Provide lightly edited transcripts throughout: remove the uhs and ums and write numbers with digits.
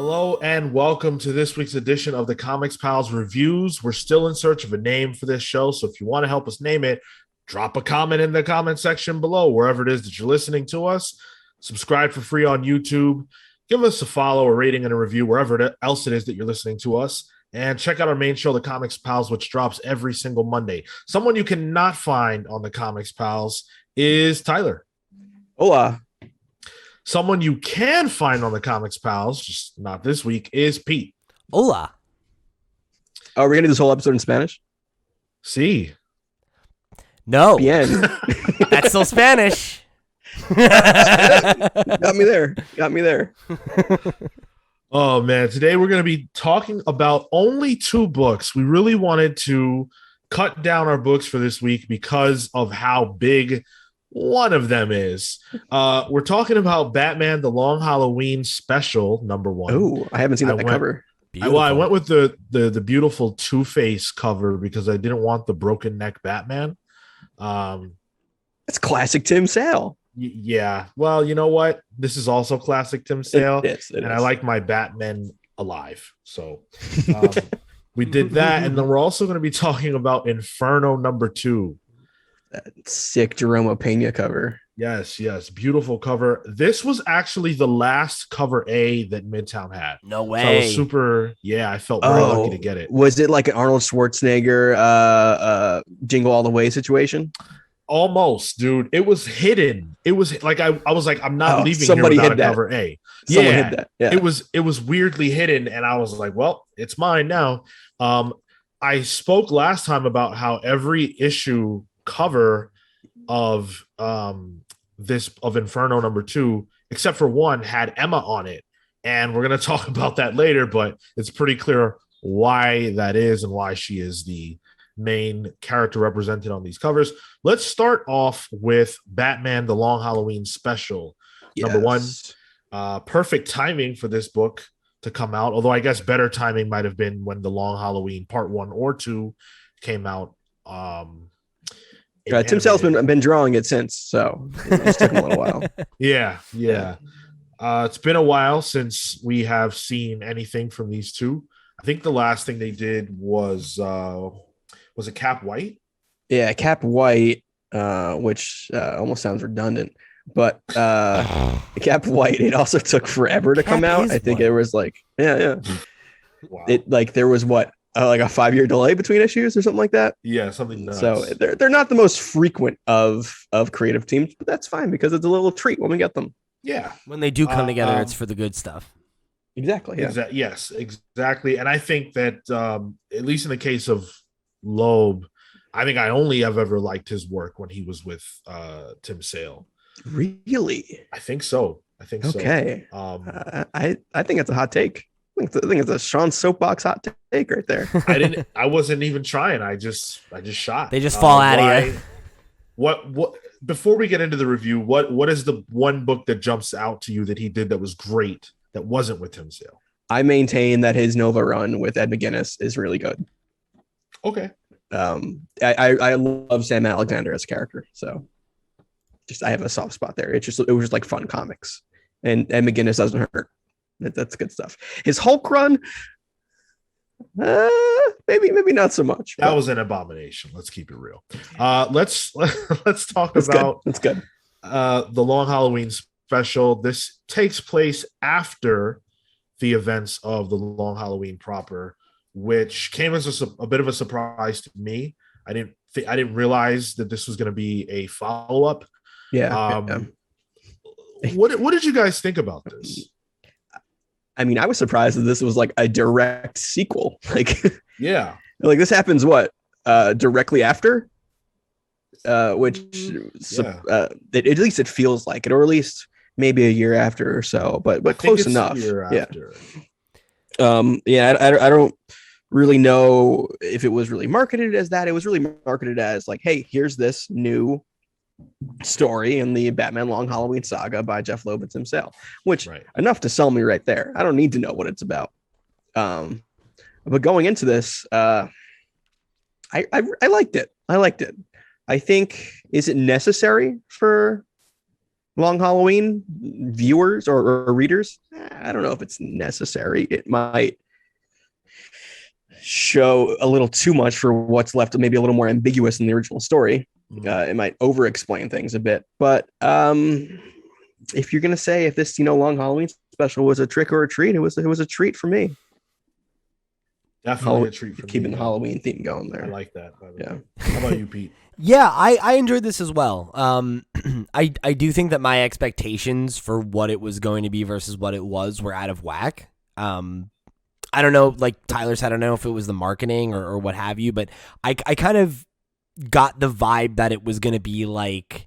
Hello and welcome to this week's edition of the Comics Pals Reviews. We're still in search of a name for this show, so if you want to help us name it, drop a comment in the comment section below, wherever it is that you're listening to us. Subscribe for free on YouTube. Give us a follow, a rating, and a review wherever else it is that you're listening to us. And check out our main show, The Comics Pals, which drops every single Monday. Someone you cannot find on The Comics Pals is Tyler. Hola. Someone you can find on The Comics Pals, just not this week, is Pete. Hola. Oh, we're going to do this whole episode in Spanish? Sí. No. Bien. That's still Spanish. Got me there. Oh, man. Today we're going to be talking about only two books. We really wanted to cut down our books for this week because of how big one of them is. We're talking about Batman The Long Halloween Special, #1. Oh, I haven't seen that cover. I went with the beautiful Two-Face cover because I didn't want the broken neck Batman. It's classic Tim Sale. Yeah. Well, you know what? This is also classic Tim Sale. It is. I like my Batman alive. So we did that. And then we're also going to be talking about Inferno #2. That sick Jerome Pena cover. Yes. Beautiful cover. This was actually the last cover A that Midtown had. No way. So I was I felt very lucky to get it. Was it like an Arnold Schwarzenegger Jingle All the Way situation? Almost, dude. It was hidden. It was like I was like, I'm not leaving here without a cover A. Someone hid that. Yeah. It was weirdly hidden, and I was like, well, it's mine now. I spoke last time about how every issue cover of Inferno #2, except for one, had Emma on it. And we're gonna talk about that later, but it's pretty clear why that is and why she is the main character represented on these covers. Let's start off with Batman The Long Halloween Special, #1. Perfect timing for this book to come out, although I guess better timing might have been when The Long Halloween Part 1 or 2 came out. Tim Sale's been drawing it since, so it just took him a little while. Yeah. It's been a while since we have seen anything from these two. I think the last thing they did was it Cap White? Yeah, Cap White, which almost sounds redundant, but Cap White, it also took forever to come out. I think it was like, Wow. There was what? Like a 5-year delay between issues or something like that. Yeah, something nuts. So they're not the most frequent of creative teams, but that's fine because it's a little treat when we get them. Yeah, when they do come together, it's for the good stuff. Exactly. Yeah. Yes, exactly. And I think that at least in the case of Loeb, I think I only have ever liked his work when he was with Tim Sale. Really? I think so. Okay. I think it's a hot take. I think it's a Sean Soapbox hot take right there. I wasn't even trying. I just shot. They just fall out of you. What before we get into the review, what is the one book that jumps out to you that he did that was great that wasn't with Tim Sale? I maintain that his Nova run with Ed McGuinness is really good. Okay. I love Sam Alexander as a character, so I have a soft spot there. It was just like fun comics, and McGuinness doesn't hurt. That's good stuff. His Hulk run, maybe not so much. That was an abomination. Let's keep it real. Let's talk about that's good. The Long Halloween Special. This takes place after the events of the Long Halloween proper, which came as a bit of a surprise to me. I didn't realize that this was going to be a follow-up. Yeah. What did you guys think about this? I mean, I was surprised that this was like a direct sequel. Like, yeah, like this happens directly after, which at least it feels like it, or at least maybe a year after or so, but close enough. Yeah. I don't really know if it was really marketed as that. It was really marketed as like, hey, here's this new story in the Batman Long Halloween saga by Jeff Loeb and Tim Sale, which enough to sell me right there. I don't need to know what it's about. But going into this, I liked it. I think, is it necessary for Long Halloween viewers or readers, I don't know if it's necessary. It might show a little too much for what's left, maybe a little more ambiguous in the original story. It might over explain things a bit, but if you're gonna say if this Long Halloween special was a trick or a treat, it was a treat for me. Definitely a treat for keeping me, the Halloween theme going there. I like that. Yeah. How about you, Pete? Yeah, I enjoyed this as well. I do think that my expectations for what it was going to be versus what it was were out of whack. I don't know, like Tyler said, I don't know if it was the marketing or what have you, but I kind of got the vibe that it was going to be like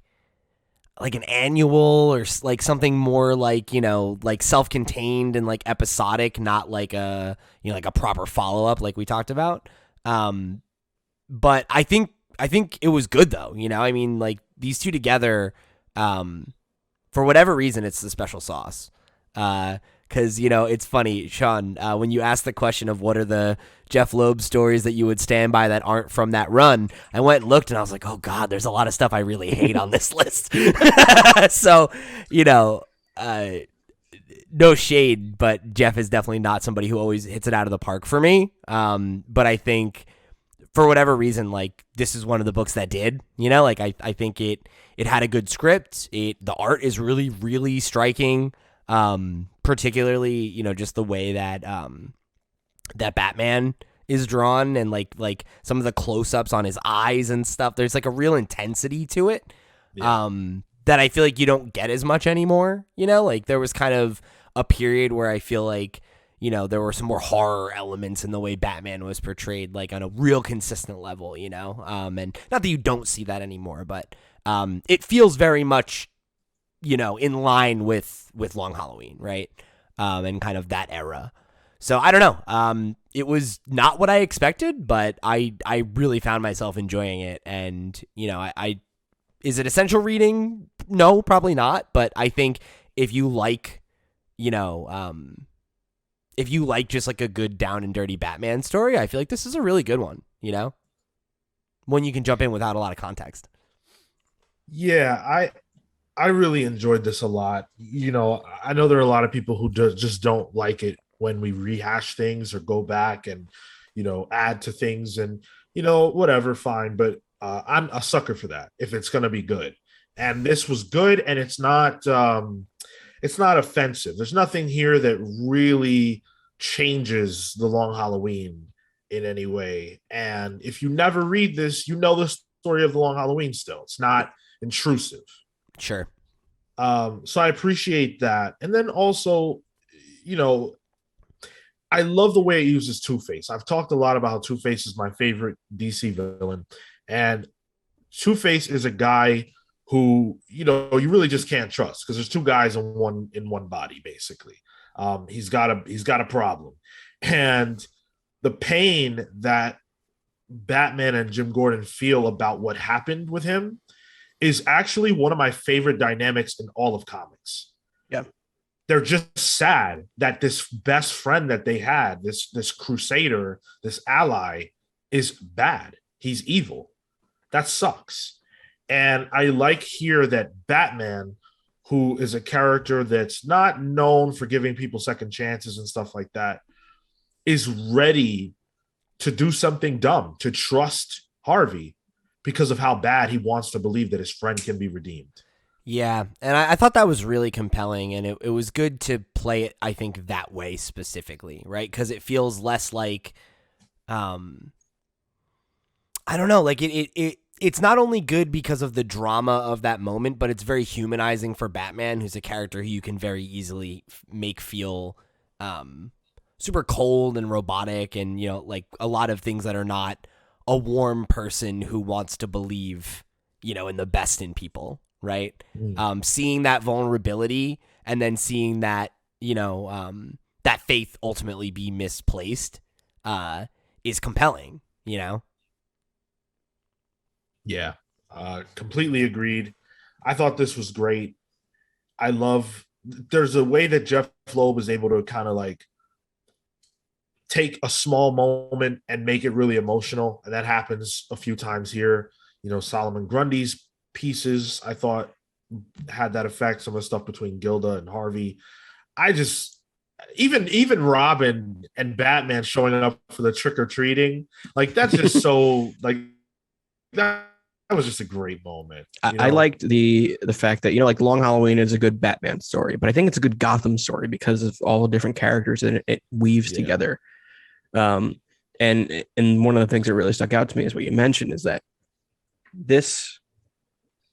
an annual or like something more like, like self-contained and like episodic, not like a, like a proper follow-up like we talked about. But I think it was good though. I mean, like these two together, for whatever reason, it's the special sauce. Because, it's funny, Sean, when you asked the question of what are the Jeff Loeb stories that you would stand by that aren't from that run, I went and looked and I was like, oh, God, there's a lot of stuff I really hate on this list. So, no shade, but Jeff is definitely not somebody who always hits it out of the park for me. But I think for whatever reason, like this is one of the books that did, like I think it had a good script. The art is really, really striking. Particularly, just the way that that Batman is drawn and like some of the close-ups on his eyes and stuff. There's like a real intensity to it. Yeah. That I feel like you don't get as much anymore. Like there was kind of a period where I feel like, there were some more horror elements in the way Batman was portrayed, like on a real consistent level, and not that you don't see that anymore, but it feels very much in line with Long Halloween, right? And kind of that era. So I don't know. It was not what I expected, but I really found myself enjoying it. And, I is it essential reading? No, probably not. But I think if you like, if you like just like a good down and dirty Batman story, I feel like this is a really good one, one you can jump in without a lot of context. Yeah, I really enjoyed this a lot. I know there are a lot of people who just don't like it when we rehash things or go back and, add to things and, whatever, fine. But I'm a sucker for that if it's going to be good. And this was good, and it's not offensive. There's nothing here that really changes the Long Halloween in any way. And if you never read this, the story of the Long Halloween still. It's not intrusive. Sure. So I appreciate that. And then also, I love the way it uses Two-Face. I've talked a lot about how Two-Face is my favorite DC villain. And Two-Face is a guy who, you really just can't trust because there's two guys in one body, basically. He's got a problem. And the pain that Batman and Jim Gordon feel about what happened with him is actually one of my favorite dynamics in all of comics. Yeah. They're just sad that this best friend that they had, this crusader, this ally, is bad. He's evil. That sucks. And I like here that Batman, who is a character that's not known for giving people second chances and stuff like that, is ready to do something dumb, to trust Harvey, because of how bad he wants to believe that his friend can be redeemed. Yeah, and I thought that was really compelling, and it was good to play it, I think, that way specifically, right? Because it feels less like, I don't know, like it's not only good because of the drama of that moment, but it's very humanizing for Batman, who's a character who you can very easily make feel super cold and robotic and, like a lot of things that are not a warm person who wants to believe, in the best in people, right? Seeing that vulnerability and then seeing that, that faith ultimately be misplaced is compelling, Yeah, completely agreed. I thought this was great. There's a way that Jeff Loeb is able to kind of like take a small moment and make it really emotional. And that happens a few times here. Solomon Grundy's pieces, I thought, had that effect. Some of the stuff between Gilda and Harvey. I just even Robin and Batman showing up for the trick or treating, like that's just so like that was just a great moment. I liked the fact that, like Long Halloween is a good Batman story, but I think it's a good Gotham story because of all the different characters and it weaves together. And one of the things that really stuck out to me is what you mentioned, is that this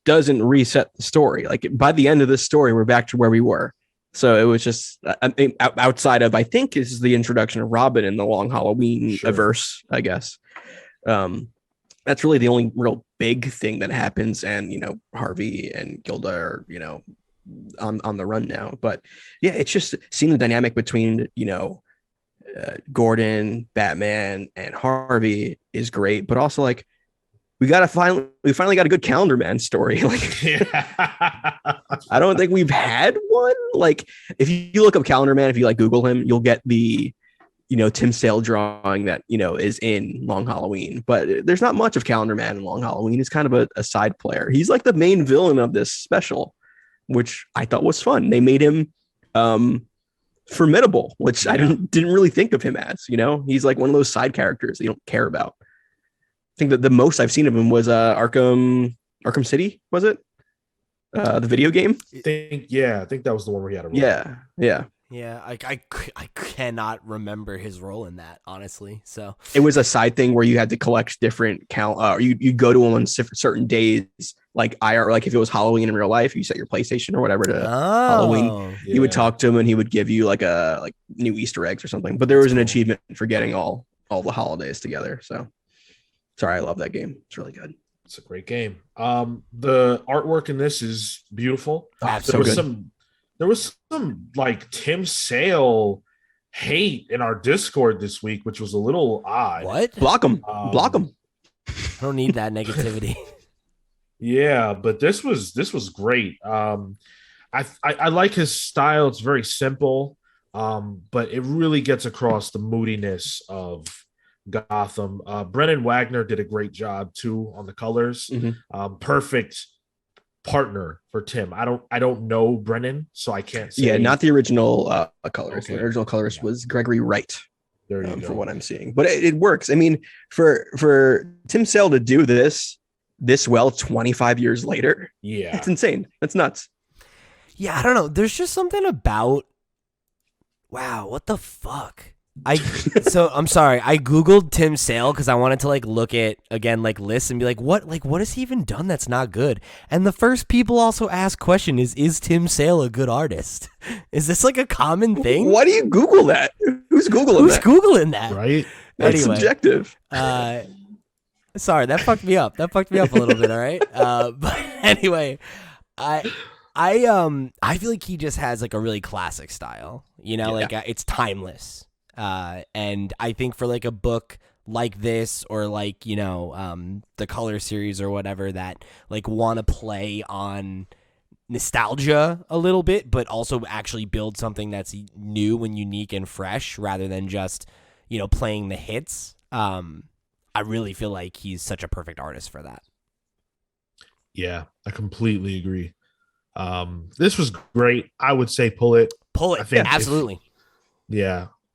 doesn't reset the story. Like by the end of this story, we're back to where we were. So it was just outside of, I think this is the introduction of Robin in the Long Halloween verse, I guess. That's really the only real big thing that happens. And, Harvey and Gilda are, on the run now. But yeah, it's just seeing the dynamic between, Gordon, Batman, and Harvey is great. But also, like, we finally got a good Calendar Man story. Like, I don't think we've had one. Like, if you look up Calendar Man, if you like Google him, you'll get the Tim Sale drawing that is in Long Halloween. But there's not much of Calendar Man in Long Halloween. He's kind of a side player. He's like the main villain of this special, which I thought was fun. They made him formidable, which I didn't really think of him as. He's like one of those side characters that you don't care about. I think that the most I've seen of him was Arkham City, was it? The video game? I think that was the one where he had a role. Yeah, I cannot remember his role in that, honestly. So it was a side thing where you had to collect different you go to him on certain days, like like if it was Halloween in real life, you set your PlayStation or whatever to Halloween. Yeah. You would talk to him and he would give you like new Easter eggs or something. But there was an achievement for getting all the holidays together. So sorry, I love that game. It's really good. It's a great game. The artwork in this is beautiful. There was some like Tim Sale hate in our Discord this week, which was a little odd. What? Block him. I don't need that negativity. Yeah, but this was great. I like his style. It's very simple, but it really gets across the moodiness of Gotham. Brennan Wagner did a great job too on the colors. Mm-hmm. Perfect partner for Tim. I don't know Brennan, so I can't say. Yeah, not the original colorist. Okay. The original colorist was Gregory Wright. There you go. For what I'm seeing, but it works. I mean, for Tim Sale to do this well 25 years later, it's insane. That's nuts. Yeah, I don't know. There's just something about, wow, what the fuck? So I'm sorry. I Googled Tim Sale because I wanted to look at again lists and be like, what has he even done that's not good? And the first people also ask question is Tim Sale a good artist? Is this a common thing? Why do you Google that? Who's Googling that? Right? That's subjective. Sorry, that fucked me up. That fucked me up a little bit. All right. But anyway, I feel like he just has a really classic style. It's timeless. And I think for a book like this or the Color series or whatever that want to play on nostalgia a little bit, but also actually build something that's new and unique and fresh rather than just, playing the hits. I really feel like he's such a perfect artist for that. Yeah, I completely agree. This was great. I would say pull it. I think absolutely.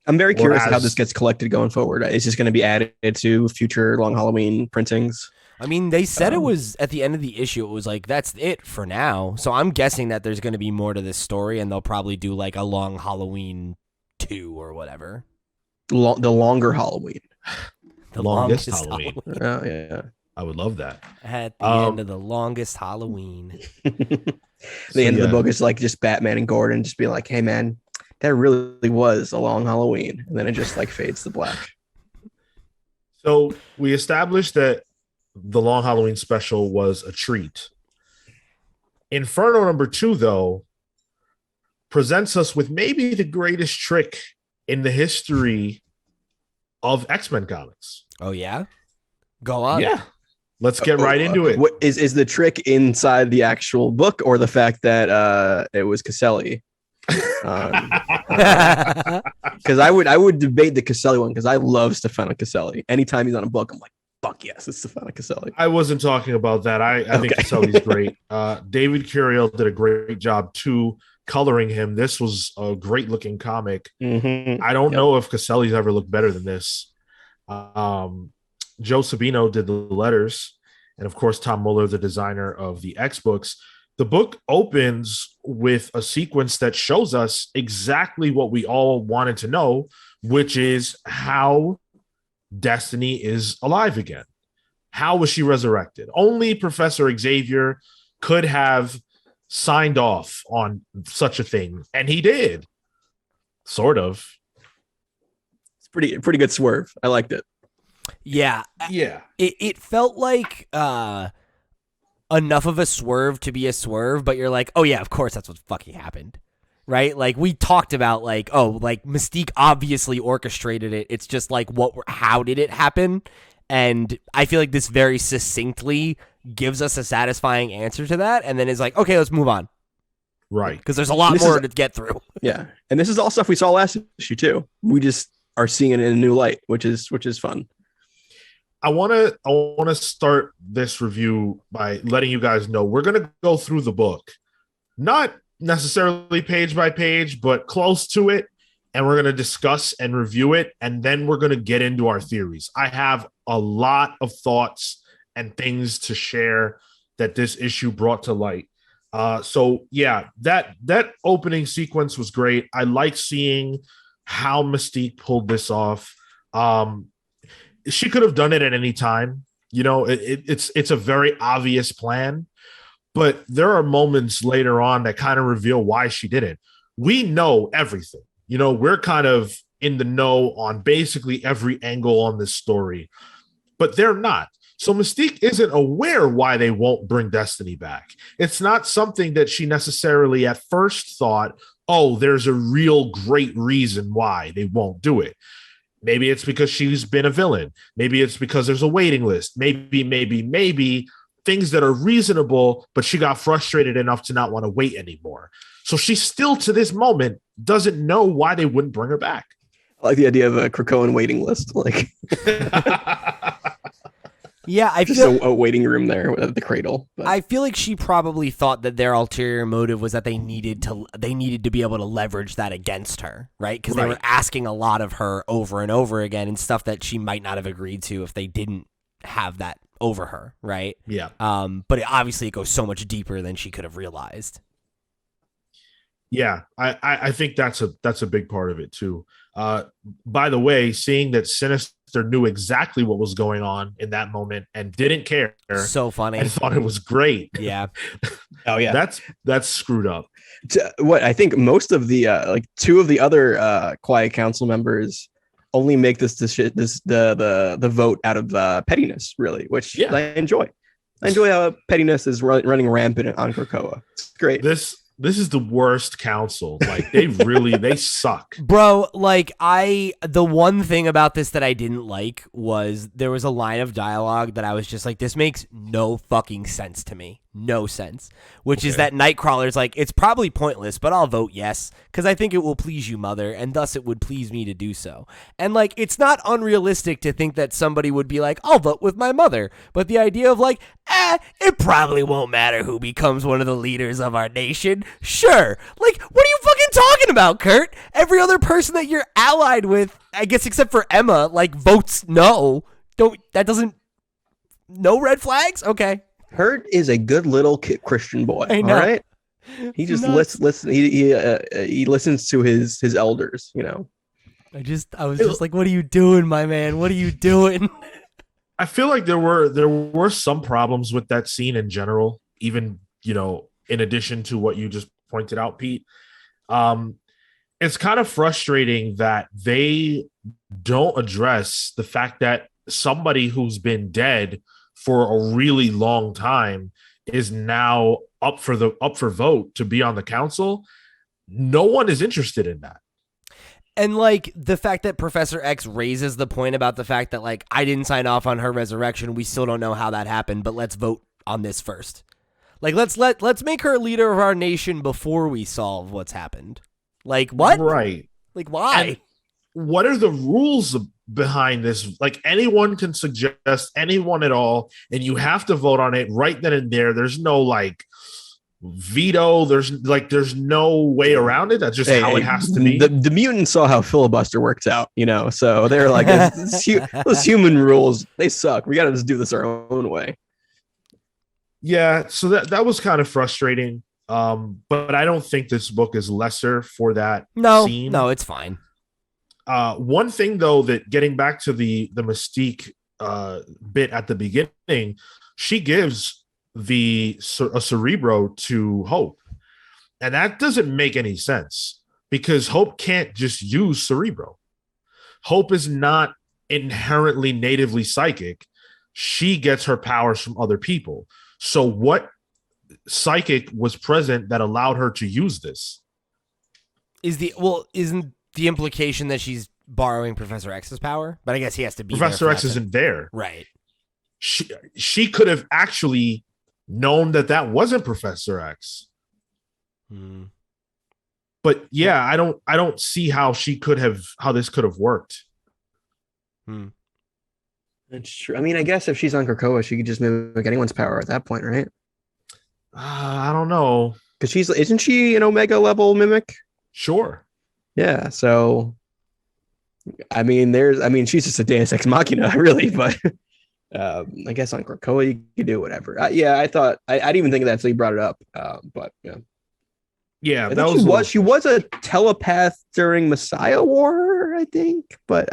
I'm very curious how this gets collected going forward. Is this going to be added to future Long Halloween printings? I mean, they said it was at the end of the issue. It was that's it for now. So I'm guessing that there's going to be more to this story, and they'll probably do a Long Halloween 2 or whatever. The longer Halloween. The longest Halloween. Oh, yeah. I would love that. At the end of the longest Halloween. The end of the book is just Batman and Gordon just being like, hey, man, that really was a long Halloween. And then it just fades to black. So we established that the Long Halloween special was a treat. Inferno number 2, though, presents us with maybe the greatest trick in the history of X-Men comics. Oh, yeah? Go on. Yeah. Let's get right into it. What is the trick inside the actual book or the fact that it was Caselli? Because I would debate the Caselli one because I love Stefano Caselli. Anytime he's on a book, I'm like, fuck yes, it's Stefano Caselli. I wasn't talking about that. I think Caselli's great. David Curiel did a great job too coloring him. This was a great looking comic. Mm-hmm. I don't know if Caselli's ever looked better than this. Joe Sabino did the letters, and of course Tom Muller, the designer of the X books. The book opens with a sequence that shows us exactly what we all wanted to know, which is how Destiny is alive again. How was she resurrected? Only Professor Xavier could have signed off on such a thing, and he did. Sort of. It's pretty good swerve. I liked it. Yeah. Yeah. It felt like enough of a swerve to be a swerve, but you're like, oh yeah, of course that's what fucking happened. Right? Like we talked about like, oh, like Mystique obviously orchestrated it. It's just like how did it happen? And I feel like this very succinctly gives us a satisfying answer to that, and then is like, okay, let's move on. Right. Because there's a lot more to get through. Yeah. And this is all stuff we saw last issue too. We just are seeing it in a new light, which is fun. I want to start this review by letting you guys know we're going to go through the book. Not necessarily page by page, but close to it. And we're going to discuss and review it. And then we're going to get into our theories. I have a lot of thoughts and things to share that this issue brought to light. So yeah, that opening sequence was great. I like seeing how Mystique pulled this off. She could have done it at any time. You know, it's a very obvious plan, but there are moments later on that kind of reveal why she didn't. We know everything. You know, we're kind of in the know on basically every angle on this story, but they're not. So Mystique isn't aware why they won't bring Destiny back. It's not something that she necessarily at first thought, oh, there's a real great reason why they won't do it. Maybe it's because she's been a villain. Maybe it's because there's a waiting list. Maybe things that are reasonable, but she got frustrated enough to not want to wait anymore. So she still, to this moment, doesn't know why they wouldn't bring her back. I like the idea of a Krakoan waiting list. Like, yeah, I just feel a waiting room there at the cradle. But. I feel like she probably thought that their ulterior motive was that they needed to be able to leverage that against her, right? Because they were asking a lot of her over and over again, and stuff that she might not have agreed to if they didn't have that over her, right? Yeah. But obviously it goes so much deeper than she could have realized. Yeah, I think that's a big part of it too. By the way, seeing that Sinister knew exactly what was going on in that moment and didn't care. So funny. I thought it was great. Yeah. Oh yeah. That's screwed up. What I think most of the like two of the other Quiet Council members only make the vote out of pettiness, really, which I enjoy. I enjoy how pettiness is running rampant on Krakoa. It's great. This is the worst council. Like they suck. Bro, like the one thing about this that I didn't like was there was a line of dialogue that I was just like, this makes no fucking sense to me. No sense. Which is that Nightcrawler's like, it's probably pointless, but I'll vote yes, because I think it will please you, mother, and thus it would please me to do so. And like, it's not unrealistic to think that somebody would be like, I'll vote with my mother. But the idea of like, it probably won't matter who becomes one of the leaders of our nation. Sure. Like, what are you fucking talking about, Kurt? Every other person that you're allied with, I guess except for Emma, like votes no. No red flags? Okay. Kurt is a good little Christian boy. I know. All right. He just listens. He listens to his elders. You know. I was just like, what are you doing, my man? What are you doing? I feel like there were some problems with that scene in general, even, you know, in addition to what you just pointed out, Pete. It's kind of frustrating that they don't address the fact that somebody who's been dead for a really long time is now up for vote to be on the council. No one is interested in that. And like the fact that Professor X raises the point about the fact that like, I didn't sign off on her resurrection. We still don't know how that happened, but let's vote on this first. Like, let's make her leader of our nation before we solve what's happened. Like, what? Right. Like, why? And what are the rules behind this. Like anyone can suggest anyone at all, and you have to vote on it right then and there. There's no like veto. There's no way around it. That's just how it has to be. The mutants saw how filibuster works out, so they're like, those human rules, they suck. We got to just do this our own way. Yeah, so that was kind of frustrating. But I don't think this book is lesser for that scene. No, it's fine. One thing though, that getting back to the Mystique bit at the beginning, she gives a Cerebro to Hope, and that doesn't make any sense because Hope can't just use Cerebro. Hope is not inherently natively psychic. She gets her powers from other people. So what psychic was present that allowed her to use this? Isn't the implication that she's borrowing Professor X's power? But I guess he has to be Professor X isn't there. Right. She could have actually known that wasn't Professor X. But yeah, I don't see how this could have worked. That's true. I mean, I guess if she's on Krakoa, she could just mimic anyone's power at that point, right? I don't know. Because isn't she an Omega level mimic? Sure. Yeah. So, I mean, she's just a Deus Ex Machina, really. But I guess on Krakoa, you could do whatever. Yeah, I thought I didn't even think of that until you brought it up. But yeah. Yeah, she was a telepath during Messiah War, I think. But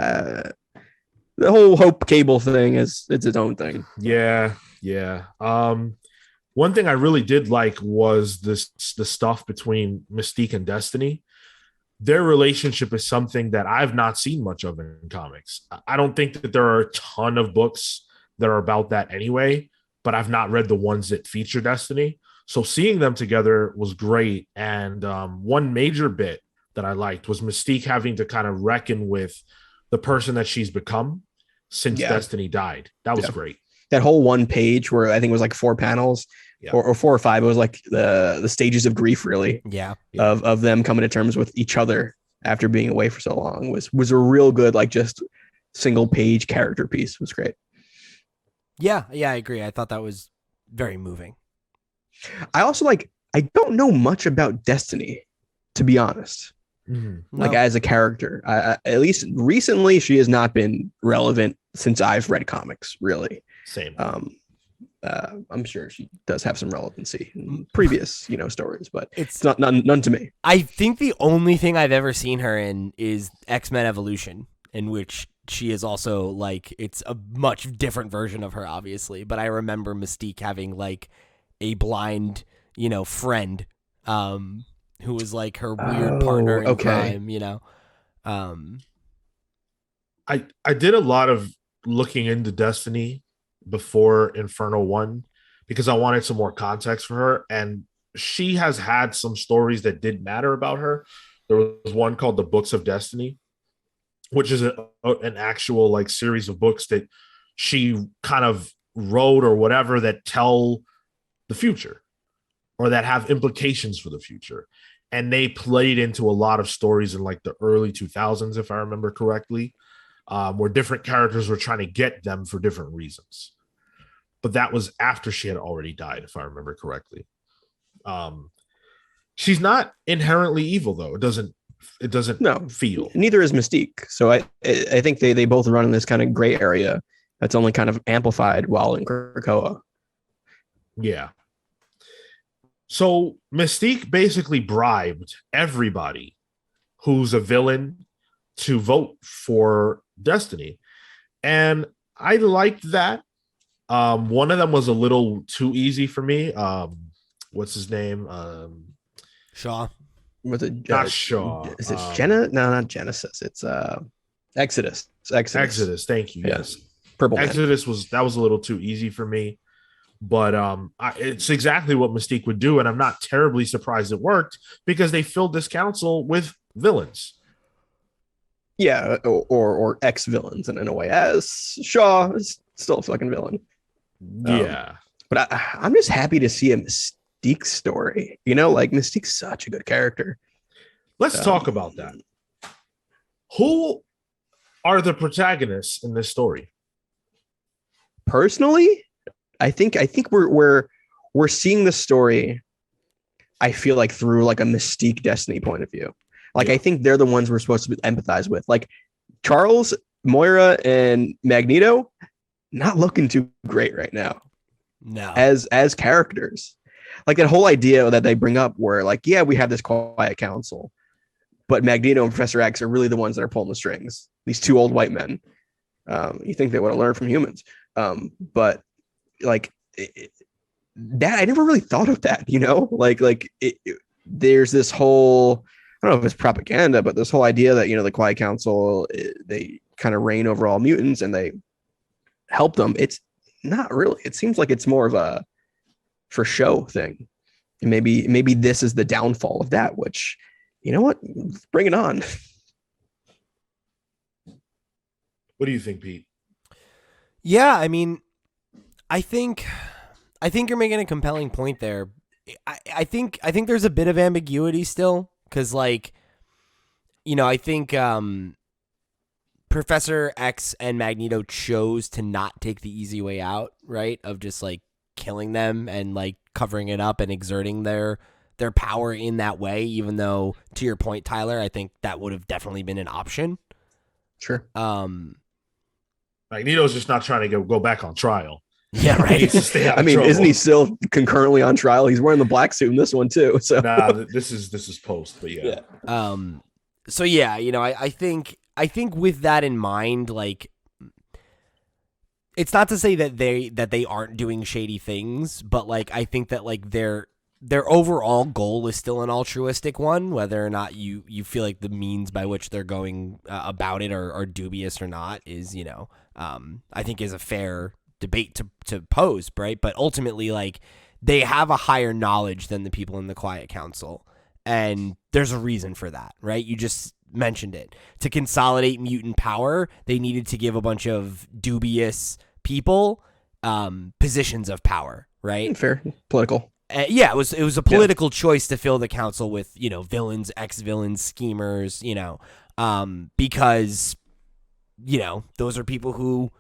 the whole Hope Cable thing it's its own thing. Yeah. One thing I really did like was the stuff between Mystique and Destiny. Their relationship is something that I've not seen much of in comics. I don't think that there are a ton of books that are about that anyway, but I've not read the ones that feature Destiny. So seeing them together was great. And one major bit that I liked was Mystique having to kind of reckon with the person that she's become since Destiny died. That was great. That whole one page where I think it was like 4 panels or 4 or 5. It was like the stages of grief, really. Yeah. Of them coming to terms with each other after being away for so long was a real good, like, just single page character piece. It was great. Yeah, I agree. I thought that was very moving. I also I don't know much about Destiny, to be honest. Mm-hmm. Like, as a character, at least recently, she has not been relevant since I've read comics, really. Same. I'm sure she does have some relevancy in previous, stories, but it's not none to me. I think the only thing I've ever seen her in is X-Men Evolution, in which she is also like, it's a much different version of her, obviously. But I remember Mystique having like a blind, friend, who was like her weird partner in crime, I did a lot of looking into Destiny before Inferno 1 because I wanted some more context for her, and she has had some stories that did matter about her. There was one called The Books of Destiny, which is an actual like series of books that she kind of wrote or whatever that tell the future or that have implications for the future. And they played into a lot of stories in like the early 2000s, if I remember correctly, where different characters were trying to get them for different reasons. But that was after she had already died, if I remember correctly. She's not inherently evil, though. It doesn't feel. Neither is Mystique. So I think they both run in this kind of gray area that's only kind of amplified while in Krakoa. Yeah. So Mystique basically bribed everybody who's a villain to vote for Destiny. And I liked that. One of them was a little too easy for me. What's his name? Shaw. Was it not Shaw? Is it Jenna? No, not Genesis. It's Exodus. Exodus. Thank you. Yes. Purple Exodus was a little too easy for me. But it's exactly what Mystique would do, and I'm not terribly surprised it worked because they filled this council with villains. Yeah, or ex-villains, and in a way, as Shaw is still a fucking villain. Yeah. But I'm just happy to see a Mystique story. Like, Mystique's such a good character. Let's talk about that. Who are the protagonists in this story. Personally, I think we're seeing the story. I feel like through like a Mystique Destiny point of view. Like I think they're the ones we're supposed to empathize with. Like Charles, Moira, and Magneto, not looking too great right now. No, as characters, like that whole idea that they bring up, where like, yeah, we have this quiet council, but Magneto and Professor X are really the ones that are pulling the strings. These two old white men. You think they want to learn from humans, but like that, I never really thought of that. You know, there's this whole, I don't know if it's propaganda, but this whole idea that, you know, the Quiet Council, they kind of reign over all mutants and they help them. It's not really. It seems like it's more of a for show thing. And maybe this is the downfall of that, which, you know what? Bring it on. What do you think, Pete? Yeah, I mean, I think you're making a compelling point there. I think there's a bit of ambiguity still, because, like, you know, I think Professor X and Magneto chose to not take the easy way out, right? Of just like killing them and like covering it up and exerting their power in that way, even though, to your point, Tyler, I think that would have definitely been an option. Sure. Magneto's just not trying to go back on trial. Yeah, right. He needs to stay out I of mean, trouble. isn't he still concurrently on trial? He's wearing the black suit in this one too. So this is post, but yeah. So yeah, you know, I think with that in mind, like, it's not to say that they aren't doing shady things, but like I think that like their overall goal is still an altruistic one, whether or not you feel like the means by which they're going about it are dubious or not is, you know, I think is a fair debate to pose, right? But ultimately, like, they have a higher knowledge than the people in the Quiet Council, and there's a reason for that, right? You just mentioned it. To consolidate mutant power, they needed to give a bunch of dubious people positions of power, right? fair, political. Yeah, it was a political choice to fill the council with, you know, villains, ex-villains, schemers, you know, because, you know, those are people who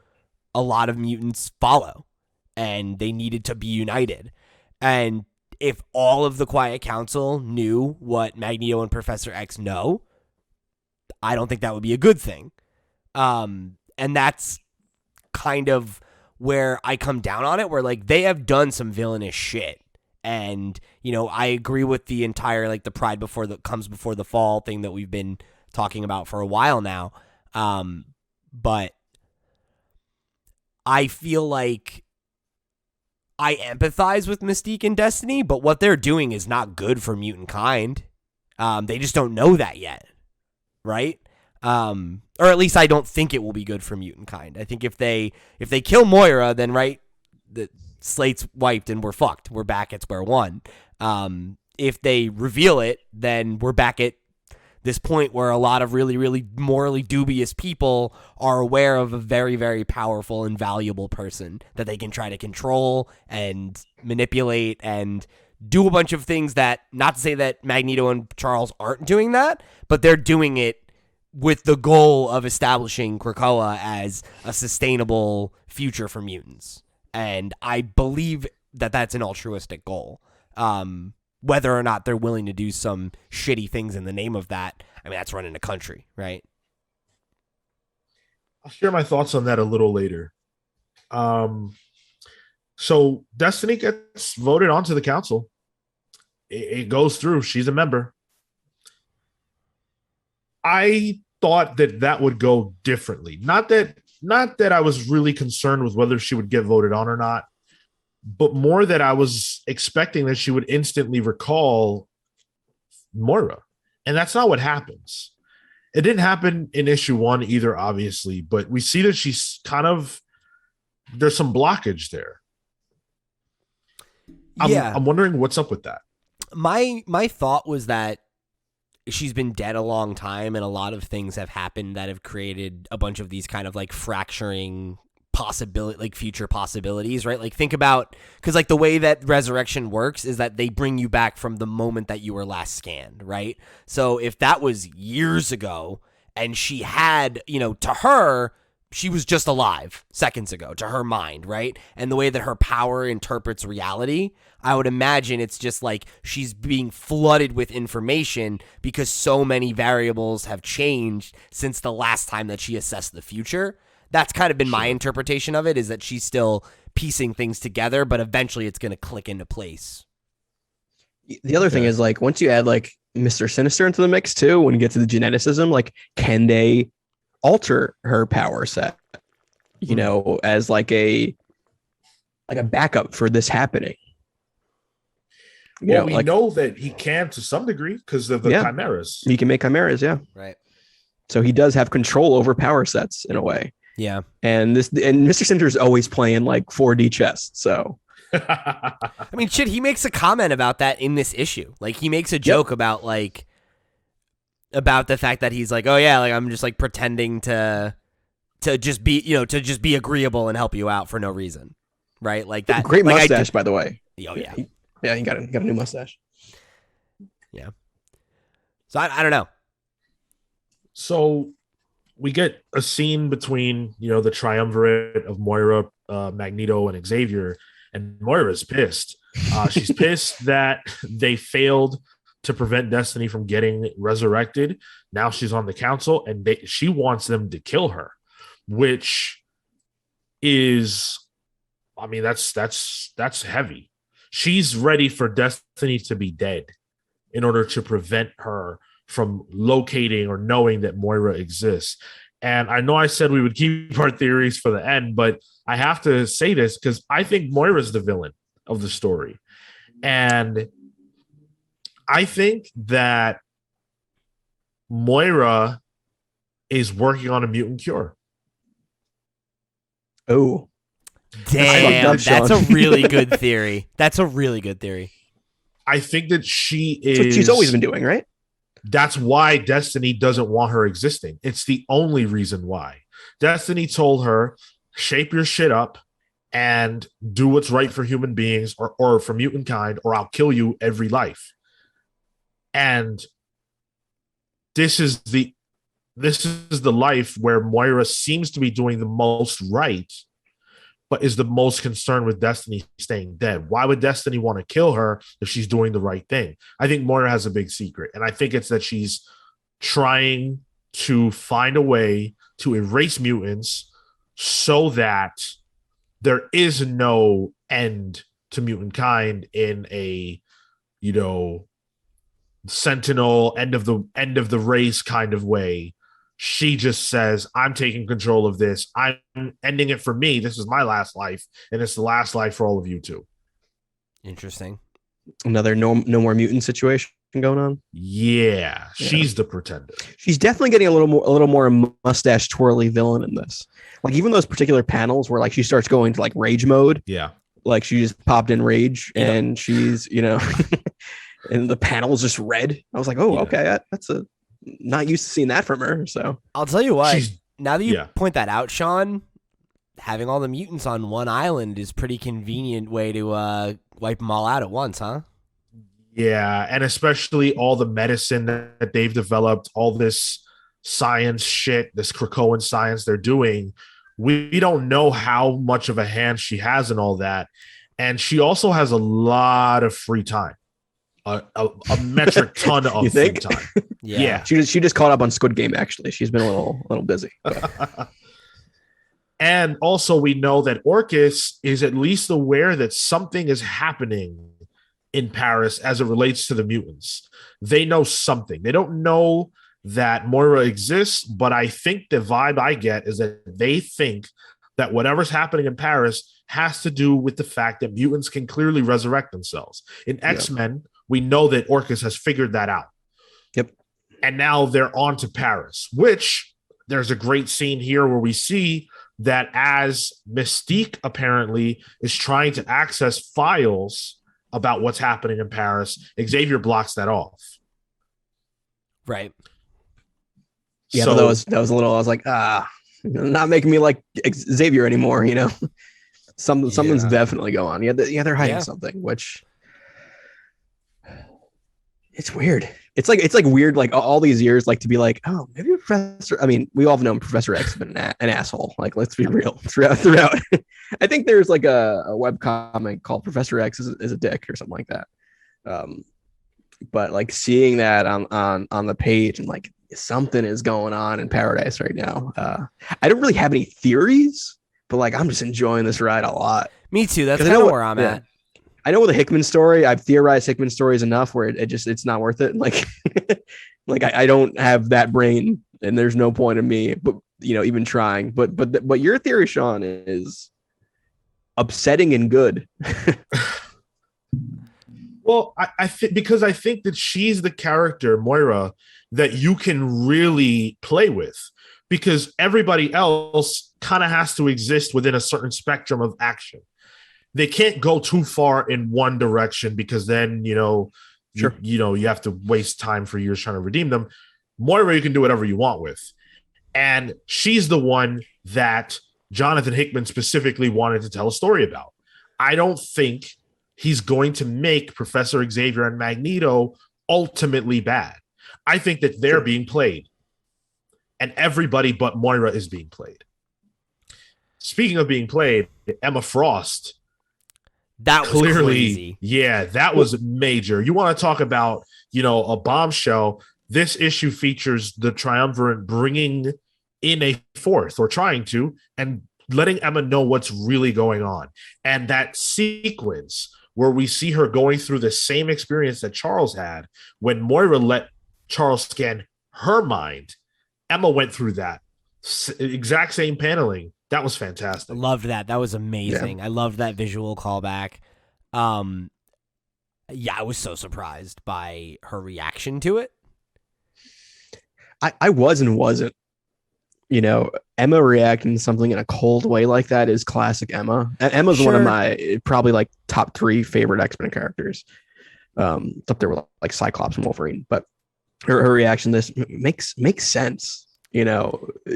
a lot of mutants follow, and they needed to be united. And if all of the Quiet Council knew what Magneto and Professor X know, I don't think that would be a good thing. And that's kind of where I come down on it, where like they have done some villainous shit. And, you know, I agree with the entire, like, the pride comes before the fall thing that we've been talking about for a while now. But I feel like I empathize with Mystique and Destiny, but what they're doing is not good for mutant kind. They just don't know that yet, right? Or at least I don't think it will be good for mutant kind. I think if they kill Moira, then right, the slate's wiped and we're fucked. We're back at square one. If they reveal it, then we're back at this point where a lot of really, really morally dubious people are aware of a very, very powerful and valuable person that they can try to control and manipulate and do a bunch of things that, not to say that Magneto and Charles aren't doing that, but they're doing it with the goal of establishing Krakoa as a sustainable future for mutants. And I believe that that's an altruistic goal. Whether or not they're willing to do some shitty things in the name of that, I mean, that's running a country, right? I'll share my thoughts on that a little later. So Destiny gets voted onto the council. It goes through. She's a member. I thought that would go differently. Not that I was really concerned with whether she would get voted on or not, but more that I was expecting that she would instantly recall Moira. And that's not what happens. It didn't happen in issue 1 either, obviously, but we see that she's there's some blockage there. I'm wondering what's up with that. My thought was that she's been dead a long time, and a lot of things have happened that have created a bunch of these kind of like fracturing possibility, like future possibilities, right? Like, think about, because like the way that resurrection works is that they bring you back from the moment that you were last scanned, right? So if that was years ago and she had, to her, she was just alive seconds ago, to her mind, right? And the way that her power interprets reality, I would imagine it's just like she's being flooded with information because so many variables have changed since the last time that she assessed the future. That's kind of been my interpretation of it, is that she's still piecing things together, but eventually it's going to click into place. The other thing is, like, once you add like Mr. Sinister into the mix too, when you get to the geneticism, like, can they alter her power set, as like a backup for this happening? We know that he can to some degree because of the chimeras. He can make chimeras, right. So he does have control over power sets in a way. Yeah. And Mr. Sinister is always playing like 4D chess. So I mean, shit, he makes a comment about that in this issue. Like, he makes a joke about the fact that he's like, oh yeah, like, I'm just like pretending to just be, to just be agreeable and help you out for no reason. Right? Like that. Great mustache, by the way. Oh yeah. He got a new mustache. Yeah. So I don't know. So we get a scene between, the triumvirate of Moira, Magneto, and Xavier, and Moira's pissed. She's pissed that they failed to prevent Destiny from getting resurrected. Now she's on the council, and she wants them to kill her, which is, I mean, that's heavy. She's ready for Destiny to be dead in order to prevent her from locating or knowing that Moira exists. And I know I said we would keep our theories for the end, but I have to say this because I think Moira's the villain of the story. And I think that Moira is working on a mutant cure. Oh, damn. That's a really good theory. That's a really good theory. I think that she is. That's what she's always been doing, right? That's why Destiny doesn't want her existing. It's the only reason why. Destiny told her, shape your shit up and do what's right for human beings or for mutant kind, or I'll kill you every life. And this is the life where Moira seems to be doing the most right, but is the most concerned with Destiny staying dead. Why would Destiny want to kill her if she's doing the right thing? I think Moira has a big secret, and I think it's that she's trying to find a way to erase mutants so that there is no end to mutant kind in a, Sentinel end of the race kind of way. She just says, I'm taking control of this. I'm ending it for me. This is my last life, and it's the last life for all of you too. Interesting. Another no more mutant situation going on. Yeah, she's the pretender. She's definitely getting a little more mustache twirly villain in this. Like, even those particular panels where like she starts going to like rage mode. Yeah. Like she just popped in rage and she's, and the panel's just red. I was like, oh, okay. That's not used to seeing that from her. So I'll tell you what, now that you point that out, Sean, having all the mutants on one island is pretty convenient way to wipe them all out at once, huh? Yeah, and especially all the medicine that they've developed, all this science shit, this Krakoan science they're doing. We don't know how much of a hand she has in all that. And she also has a lot of free time. A metric ton of free time. Yeah. She just caught up on Squid Game, actually. She's been a little busy. And also we know that Orcus is at least aware that something is happening in Paris as it relates to the mutants. They know something. They don't know that Moira exists, but I think the vibe I get is that they think that whatever's happening in Paris has to do with the fact that mutants can clearly resurrect themselves. In X-Men, we know that Orcus has figured that out. Yep. And now they're on to Paris, which there's a great scene here where we see that as Mystique apparently is trying to access files about what's happening in Paris, Xavier blocks that off. Right. Yeah, so, that was a little, I was like, not making me like Xavier anymore, Something's definitely going on. Yeah, they're hiding something, which It's weird. It's like weird, like all these years, like to be like, oh, maybe Professor. I mean, we all have known Professor X has been an asshole. Like, let's be real. Throughout. I think there's like a web comic called Professor X is a dick or something like that. But like seeing that on the page and like something is going on in Paradise right now. I don't really have any theories, but like I'm just enjoying this ride a lot. Me too. That's kind of where I'm at. I know with the Hickman story, I've theorized Hickman stories enough where it's not worth it. Like, like I don't have that brain, and there's no point in me, but even trying. But your theory, Sean, is upsetting and good. Well, I think because I think that she's the character, Moira, that you can really play with, because everybody else kind of has to exist within a certain spectrum of action. They can't go too far in one direction because then, Sure. you have to waste time for years trying to redeem them. Moira, you can do whatever you want with. And she's the one that Jonathan Hickman specifically wanted to tell a story about. I don't think he's going to make Professor Xavier and Magneto ultimately bad. I think that they're being played. And everybody but Moira is being played. Speaking of being played, Emma Frost. That was clearly crazy. Yeah, that was major. You want to talk about, a bombshell. This issue features the Triumvirate bringing in a fourth, or trying to, and letting Emma know what's really going on. And that sequence where we see her going through the same experience that Charles had when Moira let Charles scan her mind, Emma went through that exact same paneling. That was fantastic. I loved that. That was amazing. Yeah. I loved that visual callback. Yeah, I was so surprised by her reaction to it. I was and wasn't. Emma reacting to something in a cold way like that is classic Emma. Emma's one of my probably like top 3 favorite X-Men characters. It's up there with like Cyclops and Wolverine, but her reaction to this makes sense.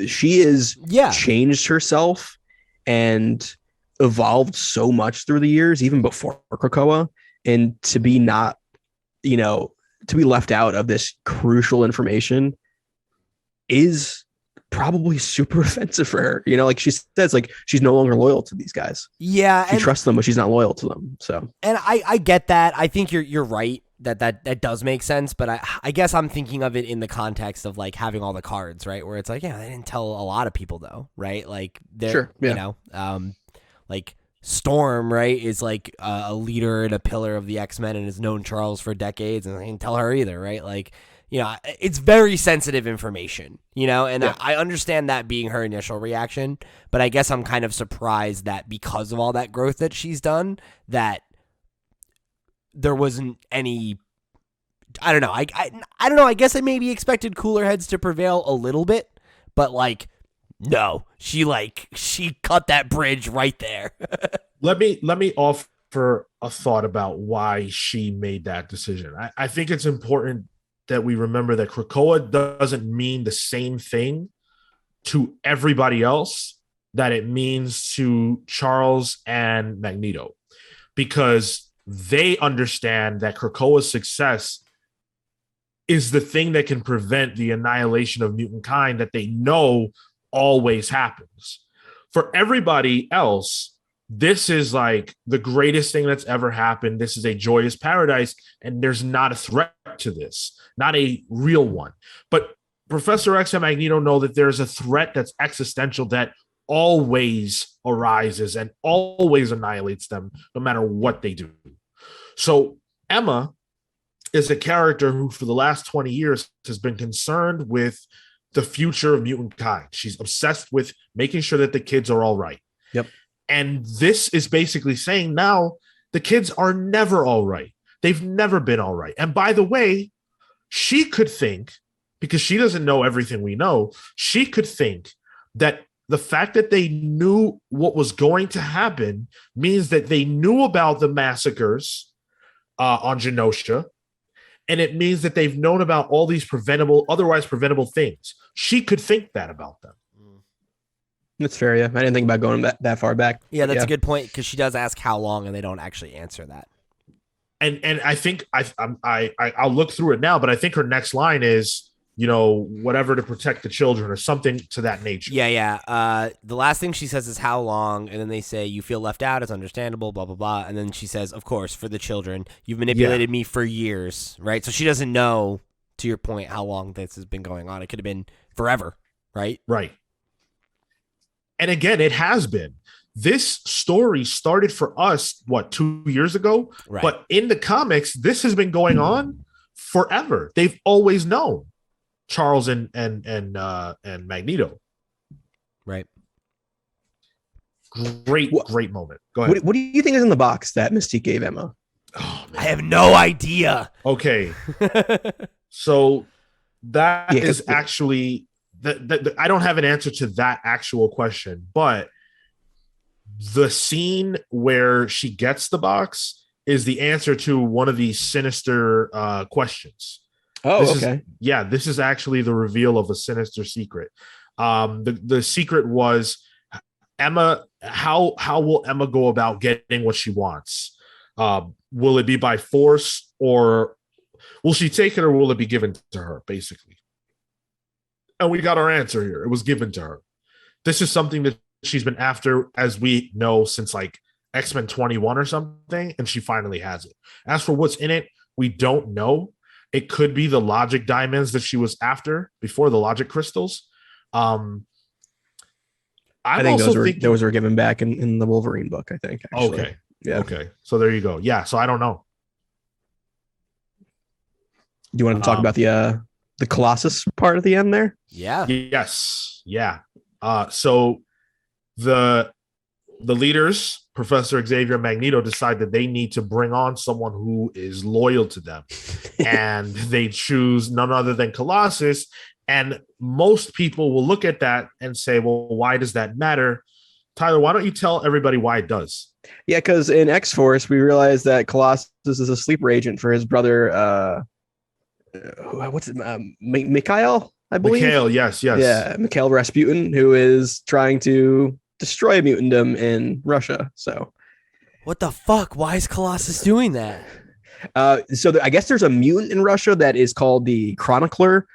She is changed herself and evolved so much through the years, even before Krakoa, and to be not, to be left out of this crucial information is probably super offensive for her. Like she says, like she's no longer loyal to these guys. Yeah. She trusts them, but she's not loyal to them. So, and I get that. I think you're right. That does make sense, but I guess I'm thinking of it in the context of like having all the cards, right? Where it's like, they didn't tell a lot of people though, right? Like they're, like Storm, right, is like a leader and a pillar of the X-Men and has known Charles for decades, and they didn't tell her either, right? Like, it's very sensitive information, and I understand that being her initial reaction, but I guess I'm kind of surprised that because of all that growth that she's done, that there wasn't any, I don't know. I don't know. I guess I maybe expected cooler heads to prevail a little bit, but like, no, she cut that bridge right there. Let me offer a thought about why she made that decision. I think it's important that we remember that Krakoa doesn't mean the same thing to everybody else that it means to Charles and Magneto, because they understand that Krakoa's success is the thing that can prevent the annihilation of mutant kind that they know always happens. For everybody else, this is like the greatest thing that's ever happened. This is a joyous paradise, and there's not a threat to this, not a real one. But Professor X and Magneto know that there's a threat that's existential that always arises and always annihilates them, no matter what they do. So Emma is a character who, for the last 20 years, has been concerned with the future of mutant kind. She's obsessed with making sure that the kids are all right. Yep. And this is basically saying now the kids are never all right. They've never been all right. And by the way, she could think, because she doesn't know everything we know, she could think that the fact that they knew what was going to happen means that they knew about the massacres on Genosha, and it means that they've known about all these otherwise preventable things. She could think that about them. That's fair, yeah. I didn't think about going that far back. Yeah, that's a good point, because she does ask how long, and they don't actually answer that. and I think I'll look through it now, but I think her next line is, whatever to protect the children or something to that nature. Yeah. The last thing she says is how long, and then they say you feel left out. It's understandable. Blah blah blah. And then she says, of course, for the children, you've manipulated me for years, right? So she doesn't know. To your point, how long this has been going on? It could have been forever, right? Right. And again, it has been. This story started for us, 2 years ago? Right. But in the comics, this has been going on forever. They've always known Charles and Magneto. Right. Great moment. Go ahead. What do you think is in the box that Mystique gave Emma? Oh, man. I have no idea. Okay. So that is actually I don't have an answer to that actual question, but the scene where she gets the box is the answer to one of these sinister questions. Oh, okay. This is actually the reveal of a sinister secret. The secret was Emma. How will Emma go about getting what she wants? Will it be by force, or will she take it, or will it be given to her, basically? And we got our answer here. It was given to her. This is something that she's been after, as we know, since like X-Men 21 or something, and she finally has it. As for what's in it, we don't know. It could be the logic diamonds that she was after before, the logic crystals. I think those were given back in the Wolverine book, I think. Actually. Okay. Yeah. Okay. So there you go. Yeah. So I don't know. Do you want to talk about the Colossus part of the end there? Yeah. Yes. Yeah. So the leaders, Professor Xavier and Magneto, decide that they need to bring on someone who is loyal to them. And they choose none other than Colossus. And most people will look at that and say, well, why does that matter? Tyler, why don't you tell everybody why it does? Yeah, because in X-Force, we realized that Colossus is a sleeper agent for his brother, what's it, Mikhail, I believe? Mikhail, yes. Yeah, Mikhail Rasputin, who is trying to destroy mutantdom in Russia. So, what the fuck? Why is Colossus doing that? I guess there's a mutant in Russia that is called the Chronicler,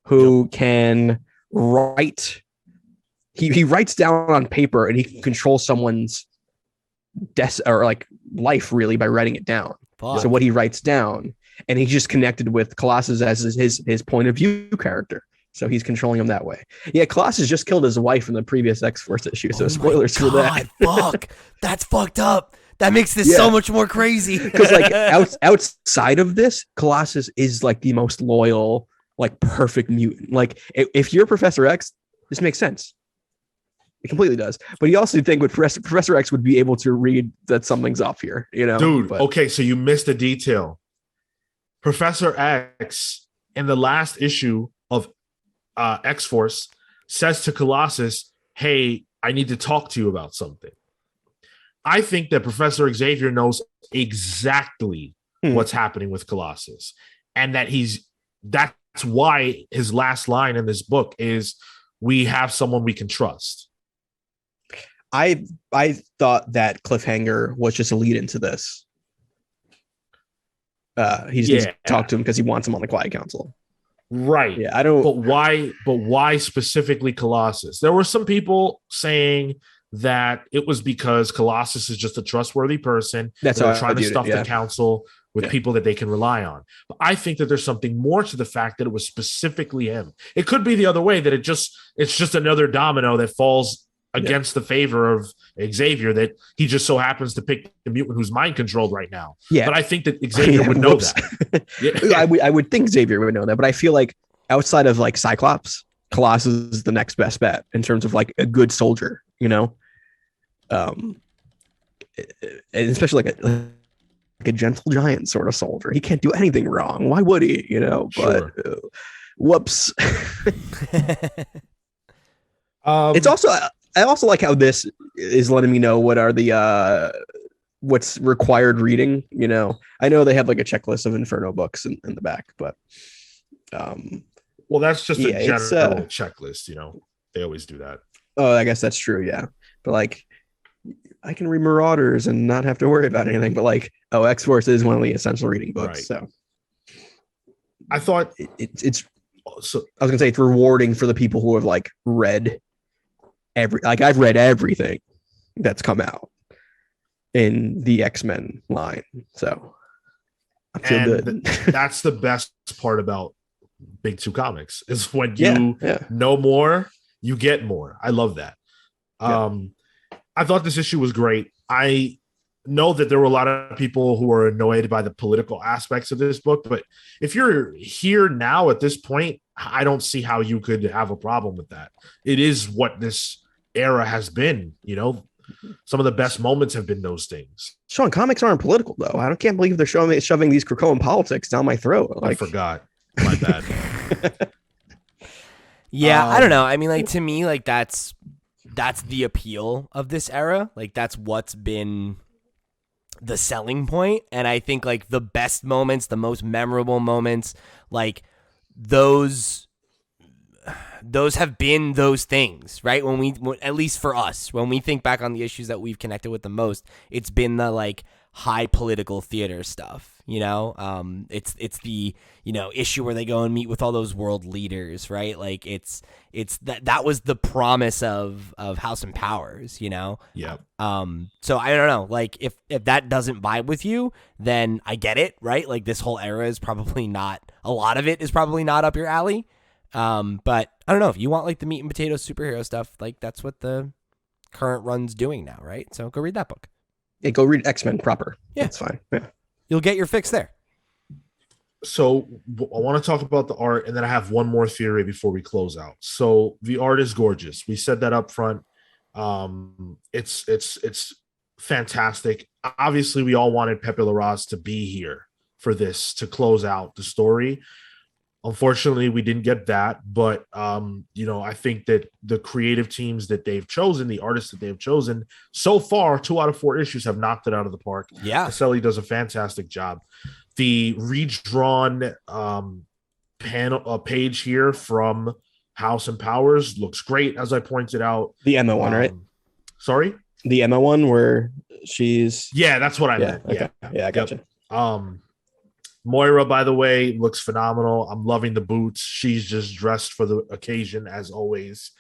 who can write. He writes down on paper, and he can control someone's death or like life really by writing it down. Fuck. So what he writes down, and he's just connected with Colossus as his point of view character. So he's controlling him that way. Yeah, Colossus just killed his wife in the previous X-Force issue. So spoilers for that. Fuck, that's fucked up. That makes this so much more crazy. Because like outside of this, Colossus is like the most loyal, like perfect mutant. Like if you're Professor X, this makes sense. It completely does. But you also think with Professor X would be able to read that something's up here, Dude, okay, so you missed a detail. Professor X, in the last issue of X-Force, says to Colossus, hey, I need to talk to you about something. I think that Professor Xavier knows exactly what's happening with Colossus. And that's why his last line in this book is, we have someone we can trust. I thought that cliffhanger was just a lead into this. He just needs to talk to him because he wants him on the Quiet Council. Right. Yeah, I don't. But why specifically Colossus? There were some people saying that it was because Colossus is just a trustworthy person. That's how they're trying to stuff the council with people that they can rely on. But I think that there's something more to the fact that it was specifically him. It could be the other way, that it's just another domino that falls against the favor of Xavier, that he just so happens to pick the mutant who's mind controlled right now. Yeah. But I think that Xavier would know that. I would think Xavier would know that, but I feel like outside of like Cyclops, Colossus is the next best bet in terms of like a good soldier, and especially like a gentle giant sort of soldier. He can't do anything wrong. Why would he? But whoops. It's also, I also like how this is letting me know what are the what's required reading. I know they have like a checklist of Inferno books in the back, but well, that's just a general checklist. They always do that. Oh, I guess that's true. Yeah, but like I can read Marauders and not have to worry about anything. But like, oh, X-Force is one of the essential reading books. Right. So I thought it's. so. I was gonna say it's rewarding for the people who have like read I've read everything that's come out in the X-Men line. So I feel good. That's the best part about Big Two Comics is when you know more, you get more. I love that. I thought this issue was great. I know that there were a lot of people who were annoyed by the political aspects of this book, but if you're here now at this point, I don't see how you could have a problem with that. It is what this era has been, you know. Some of the best moments have been those things. Sean, comics aren't political though. I can't believe they're shoving these Krakoan politics down my throat. I forgot. My bad. Yeah, I don't know. I mean, like, to me, like, that's the appeal of this era. Like, that's what's been the selling point. And I think, like, the best moments, the most memorable moments, like, those have been those things, right? At least for us, when we think back on the issues that we've connected with the most, it's been the, like, high political theater stuff, you know. It's the, you know, issue where they go and meet with all those world leaders, right? Like, it's that was the promise of House and Powers, you know. Yeah. So I don't know, like, if that doesn't vibe with you, then I get it, right? Like, this whole era is probably not, a lot of it is probably not up your alley. But I don't know, if you want, like, the meat and potatoes superhero stuff, like, that's what the current run's doing now, right? So go read that book. Yeah, go read X-Men proper. Yeah, that's fine. Yeah. You'll get your fix there. So I want to talk about the art, and then I have one more theory before we close out. So the art is gorgeous. We said that up front. It's fantastic. Obviously, we all wanted Pepe Larraz to be here for this to close out the story. Unfortunately, we didn't get that, but you know, I think that the creative teams that they've chosen, the artists that they've chosen, so far, 2 out of 4 issues have knocked it out of the park. Yeah, Caselli does a fantastic job. The redrawn page here from House and Powers looks great, as I pointed out. The Emma one, right? Sorry, the Emma one where she's that's what I meant. Okay. Yeah, I gotcha. Moira, by the way, looks phenomenal. I'm loving the boots. She's just dressed for the occasion, as always.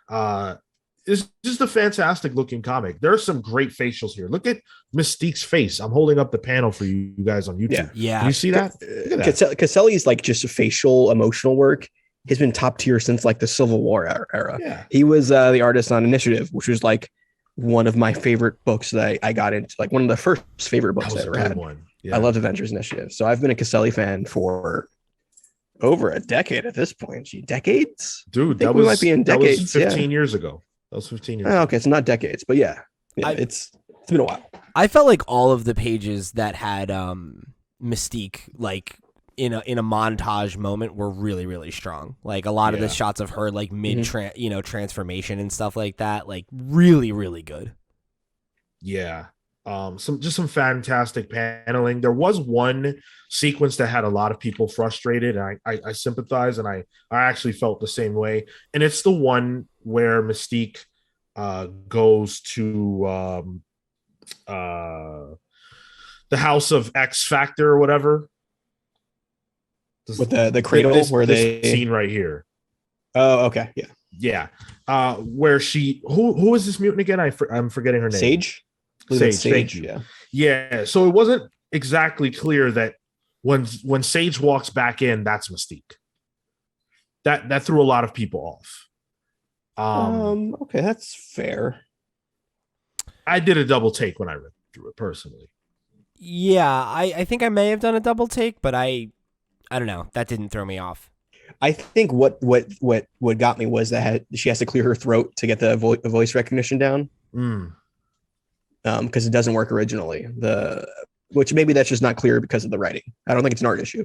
It's just a fantastic looking comic. There are some great facials here. Look at Mystique's face. I'm holding up the panel for you guys on YouTube. Yeah. Can you see that? Caselli's like just facial emotional work has been top tier since like the Civil War era. Yeah. He was the artist on Initiative, which was like one of my favorite books that I got into, like one of the first favorite books I ever had. Yeah. I loved Avengers Initiative. So I've been a Caselli fan for over a decade at this point. Decades? Dude, that might be in decades. That was 15 years ago. That was 15 years ago. Okay, it's not decades, but it's been a while. I felt like all of the pages that had Mystique, like, in a montage moment were really, really strong. Like, a lot of the shots of her, like, mid transformation and stuff like that, like, really, really good. Yeah. Some fantastic paneling. There was one sequence that had a lot of people frustrated, and I sympathize, and I actually felt the same way. And it's the one where Mystique goes to the House of X Factor or whatever. With the cradle where they scene right here. Oh, okay, yeah. Where she who is this mutant again? I'm forgetting her name. Sage. Sage. Yeah. So it wasn't exactly clear that when Sage walks back in, that's Mystique. That threw a lot of people off. Okay, that's fair. I did a double take when I read through it personally. Yeah, I think I may have done a double take, but I don't know. That didn't throw me off. I think what got me was that she has to clear her throat to get the voice recognition down. Because it doesn't work originally. Which maybe that's just not clear because of the writing. I don't think it's an art issue.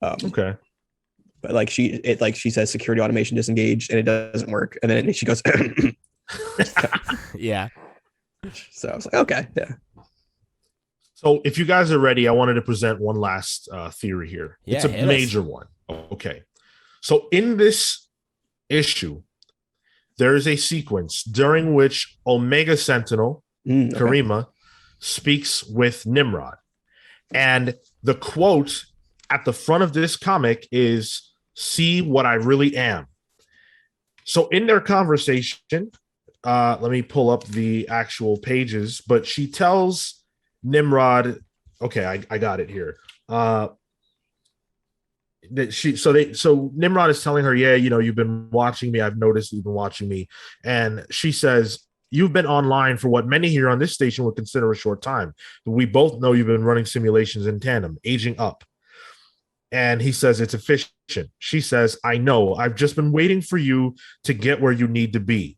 Okay. But like she says security automation disengaged and it doesn't work. And then she goes, yeah. So I was like, okay, yeah. So if you guys are ready, I wanted to present one last theory here. Yeah, it's a major one. Okay. So in this issue, there is a sequence during which Omega Sentinel Okay. Karima, speaks with Nimrod. And the quote at the front of this comic is, "See what I really am." So in their conversation, let me pull up the actual pages, but she tells Nimrod, okay, I got it here. So Nimrod is telling her, yeah, you've been watching me. I've noticed you've been watching me. And she says, "You've been online for what many here on this station would consider a short time. We both know you've been running simulations in tandem, aging up." And he says, "It's efficient." She says, "I know. I've just been waiting for you to get where you need to be."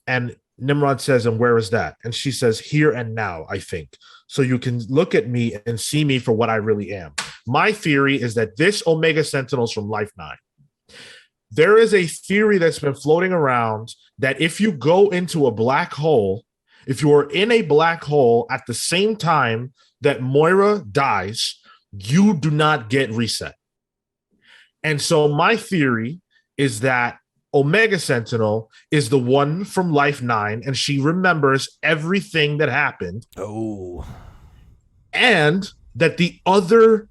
And Nimrod says, "And where is that?" And she says, "Here and now, I think. So you can look at me and see me for what I really am." My theory is that this Omega Sentinel is from Life 9. There is a theory that's been floating around that if you go into a black hole, if you're in a black hole at the same time that Moira dies, you do not get reset. And so my theory is that Omega Sentinel is the one from Life 9, and she remembers everything that happened. Oh. And that the other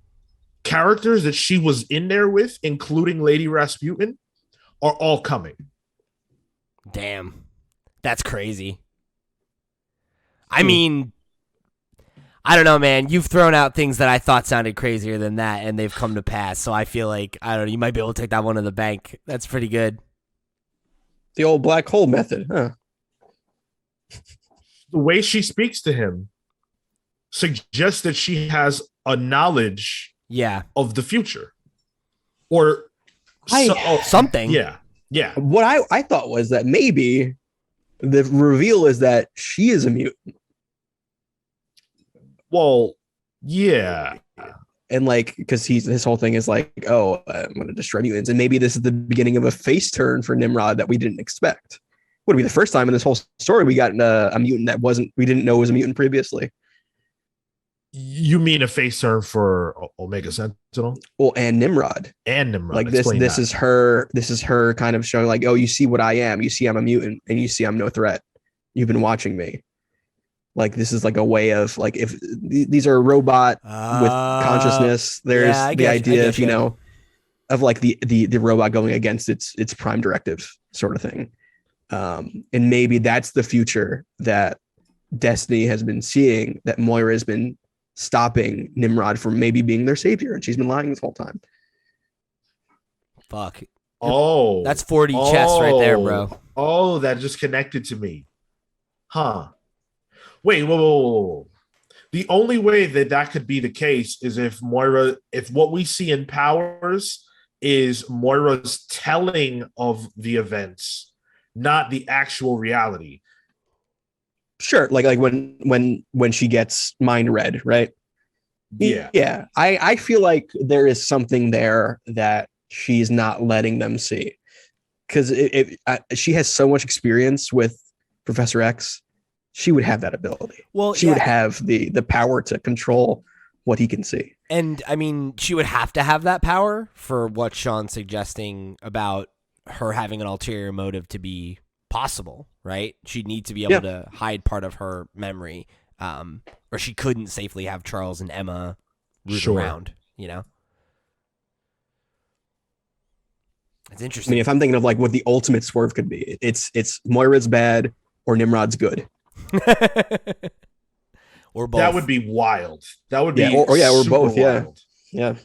characters that she was in there with, including Lady Rasputin, are all coming. Damn. That's crazy. I mean, I don't know, man. You've thrown out things that I thought sounded crazier than that, and they've come to pass. So I feel like, I don't know, you might be able to take that one to the bank. That's pretty good. The old black hole method, huh? The way she speaks to him suggests that she has a knowledge of the future. Or something. Yeah. What I thought was that maybe the reveal is that she is a mutant. Well, yeah. And like, because his whole thing is like, oh, I'm going to destroy mutants. And maybe this is the beginning of a face turn for Nimrod that we didn't expect. Would be the first time in this whole story we got a mutant that we didn't know was a mutant previously. You mean a face turn for Omega Sentinel? Well, and Nimrod. Like this is her kind of showing like, oh, you see what I am. You see I'm a mutant, and you see I'm no threat. You've been watching me. Like this is like a way of like, if these are a robot with consciousness, there's the idea of, of like the robot going against its prime directive sort of thing. And maybe that's the future that Destiny has been seeing, that Moira has been stopping Nimrod from maybe being their savior, and she's been lying this whole time. Fuck. Oh, that's 40 chess right there, bro. Oh, that just connected to me. Huh. Wait, whoa. The only way that could be the case is if what we see in Powers is Moira's telling of the events, not the actual reality. Sure, like when she gets mind read, right? Yeah. I feel like there is something there that she's not letting them see, because she has so much experience with Professor X. She would have that ability. Well, she would have the power to control what he can see. And I mean, she would have to have that power for what Sean's suggesting about her having an ulterior motive to be possible, right? She'd need to be able to hide part of her memory, or she couldn't safely have Charles and Emma root around, It's interesting. I mean, if I'm thinking of like what the ultimate swerve could be, it's Moira's bad or Nimrod's good. Or both. That would be wild. That would be or both. Wild. Yeah.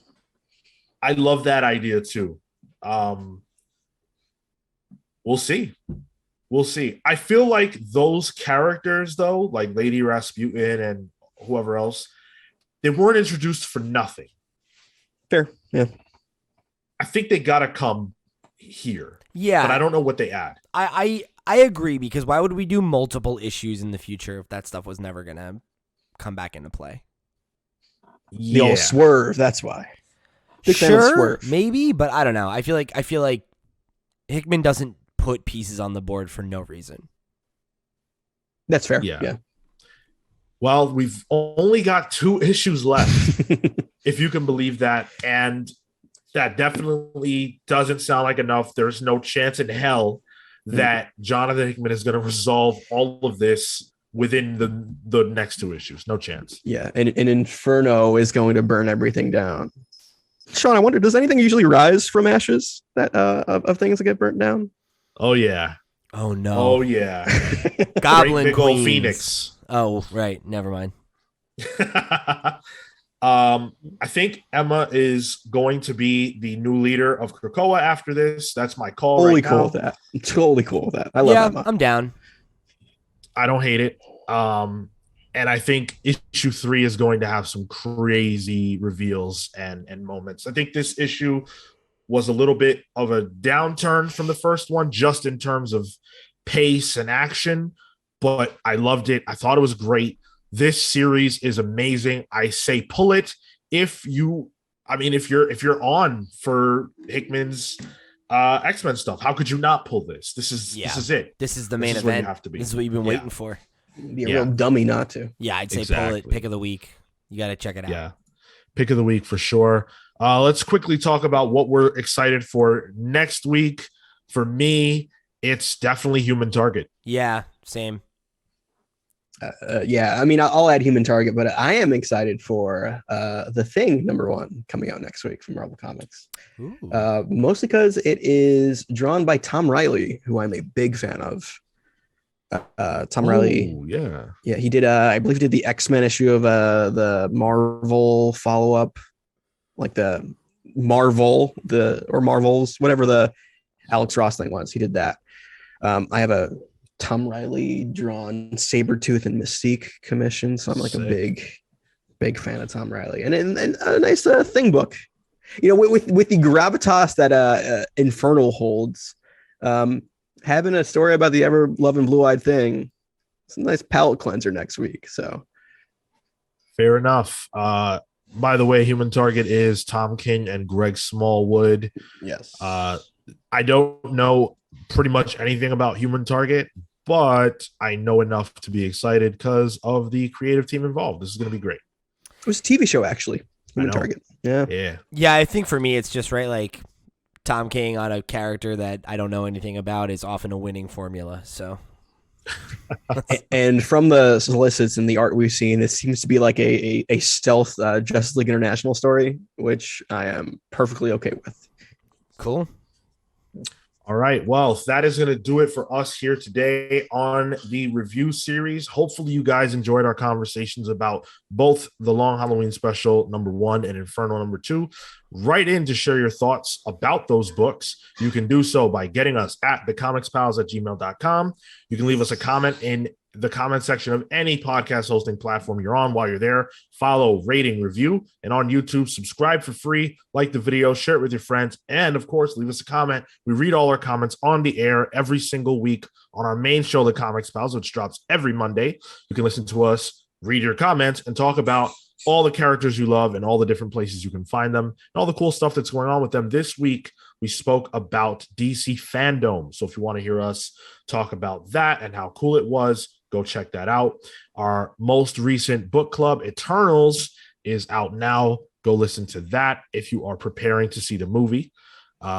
I love that idea too. We'll see. I feel like those characters, though, like Lady Rasputin and whoever else, they weren't introduced for nothing. Fair. Yeah. I think they gotta come here. Yeah. But I don't know what they add. I agree, because why would we do multiple issues in the future if that stuff was never gonna come back into play? Yeah. The old swerve, that's why. Sure, maybe, but I don't know. I feel like Hickman doesn't put pieces on the board for no reason. That's fair. Yeah. Well, we've only got 2 issues left, if you can believe that, and that definitely doesn't sound like enough. There's no chance in hell that Jonathan Hickman is going to resolve all of this within the next 2 issues. No chance. Yeah, and Inferno is going to burn everything down. Sean, I wonder, does anything usually rise from ashes that of things that get burnt down? Oh yeah. Oh no. Oh yeah. Goblin Great big old Queens. Phoenix. Oh right, never mind. I think Emma is going to be the new leader of Krakoa after this. That's my call. Totally right cool now. with that. Totally cool with that. I love Emma. I'm down. I don't hate it. And I think issue 3 is going to have some crazy reveals and moments. I think this issue was a little bit of a downturn from the first one, just in terms of pace and action, but I loved it. I thought it was great. This series is amazing. I say pull it if you're on for Hickman's X-Men stuff. How could you not pull this? This is it. This is the main event. This is what you've been waiting for. Be a real dummy not to. Yeah, I'd say pull it. Pick of the week. You got to check it out. Yeah, pick of the week for sure. Let's quickly talk about what we're excited for next week. For me, it's definitely Human Target. Yeah, same. Yeah, I mean, I'll add Human Target, but I am excited for The Thing #1 coming out next week from Marvel Comics. Mostly because it is drawn by Tom Riley, who I'm a big fan of. Tom Riley, yeah, he did. I believe he did the X-Men issue of the Marvel follow-up, like the Marvels, whatever the Alex Ross thing was. He did that. I have a Tom Riley drawn Sabretooth and Mystique commission, so I'm like a big fan of Tom Riley, and a nice Thing book. You know, with the gravitas that Inferno holds. Having a story about the ever loving blue-eyed Thing, it's a nice palate cleanser next week. So fair enough. By the way, Human Target is Tom King and Greg Smallwood. Yes. I don't know pretty much anything about Human Target, but I know enough to be excited because of the creative team involved. This is going to be great. It was a TV show, actually. Human Target. Yeah. I think for me, it's just right, like Tom King on a character that I don't know anything about is often a winning formula. So, and from the solicits and the art we've seen, it seems to be like a stealth Justice League International story, which I am perfectly okay with. Cool. All right. Well, that is going to do it for us here today on the review series. Hopefully you guys enjoyed our conversations about both the Long Halloween Special #1 and Inferno #2. Write in to share your thoughts about those books. You can do so by getting us at thecomicspals@gmail.com. You can leave us a comment in the comment section of any podcast hosting platform you're on. While you're there, follow, rating, review, and on YouTube, subscribe for free, like the video, share it with your friends, and of course, leave us a comment. We read all our comments on the air every single week on our main show, The Comics Pals, which drops every Monday. You can listen to us, read your comments, and talk about all the characters you love and all the different places you can find them and all the cool stuff that's going on with them. This week, we spoke about DC Fandom. So if you want to hear us talk about that and how cool it was, go check that out. Our most recent book club, Eternals, is out now. Go listen to that if you are preparing to see the movie,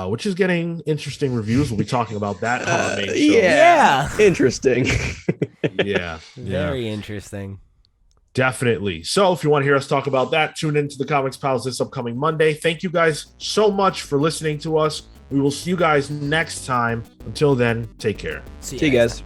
which is getting interesting reviews. We'll be talking about that on our main show. Yeah. Interesting. Yeah. Very interesting. Definitely. So if you want to hear us talk about that, tune into the Comics Pals this upcoming Monday. Thank you guys so much for listening to us. We will see you guys next time. Until then, take care. See you guys.